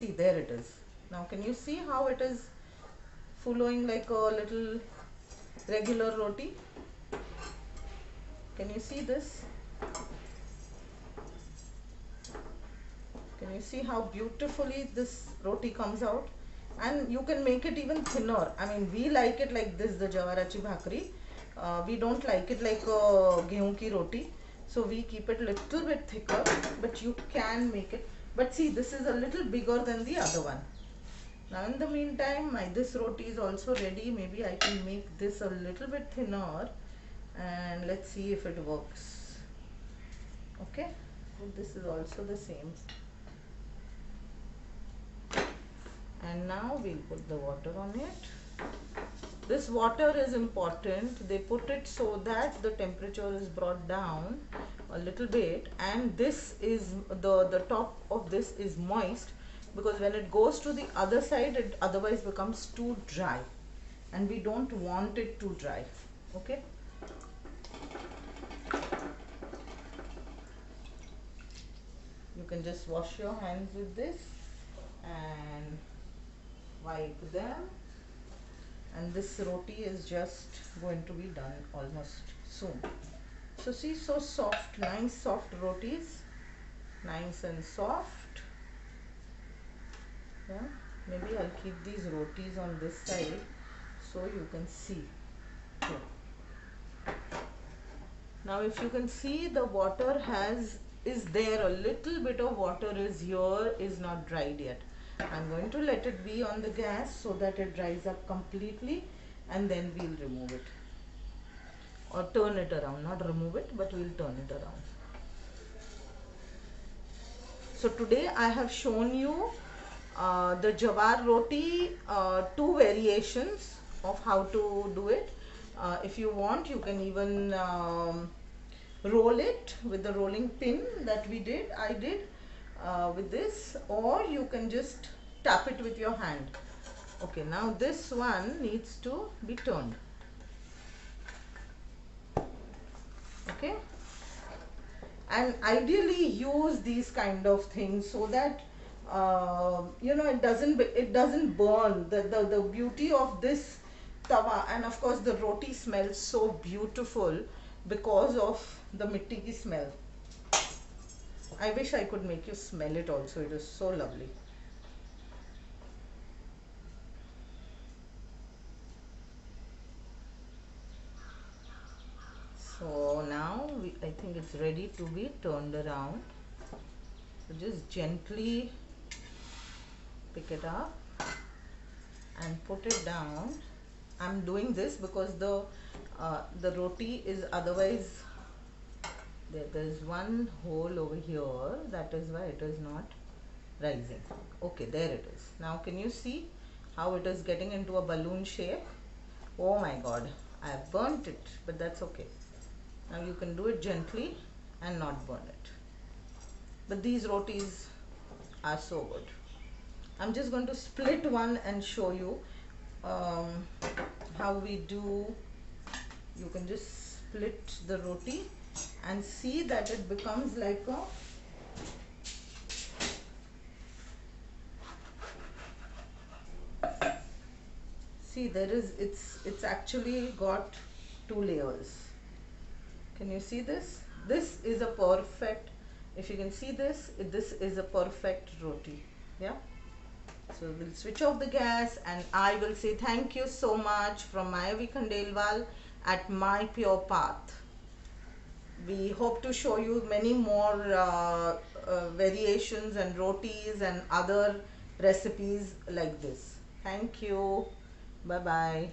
See, there it is. Now can you see how it is following like a little regular roti? Can you see this? Can you see how beautifully this roti comes out? And you can make it even thinner. I mean, we like it like this, the jawarachi bhakri. We don't like it like gehu ki roti. So we keep it little bit thicker, but you can make it. But see, this is a little bigger than the other one. Now in the meantime, this roti is also ready. Maybe I can make this a little bit thinner and let's see if it works. Okay, so this is also the same. And now we'll put the water on it. This water is important. They put it so that the temperature is brought down a little bit, and this is the top of this is moist, because when it goes to the other side it otherwise becomes too dry, and we don't want it too dry. Okay, you can just wash your hands with this and wipe them, and this roti is just going to be done almost soon. So see, so soft, nice soft rotis, nice and soft. Yeah, maybe I'll keep these rotis on this side so you can see. Here. Now if you can see, the water is there, a little bit of water is here, is not dried yet. I'm going to let it be on the gas so that it dries up completely, and then we'll remove it or turn it around, not remove it, but we'll turn it around. So today I have shown you the jawar roti, two variations of how to do it. If you want, you can even roll it with the rolling pin that I did with this, or you can just tap it with your hand. Okay, now this one needs to be turned. Okay, and ideally use these kind of things so that you know, it doesn't burn. The beauty of this tawa, and of course the roti smells so beautiful because of the mitti ki smell. I wish I could make you smell it also. It is so lovely. So now I think it's ready to be turned around. So just gently pick it up and put it down. I'm doing this because the roti is otherwise there's one hole over here, that is why it is not rising. Okay, there it is. Now can you see how it is getting into a balloon shape? Oh my god, I have burnt it, but that's okay. Now you can do it gently and not burn it. But these rotis are so good. I'm just going to split one and show you how we do. You can just split the roti and see that it becomes like a there is, it's actually got two layers. Can you see this? This is a perfect, if you can see this, this is a perfect roti. Yeah, so we'll switch off the gas, and I will say thank you so much from Mayavi Khandelwal at My Pure Path. We hope to show you many more variations and rotis and other recipes like this. Thank you. Bye bye.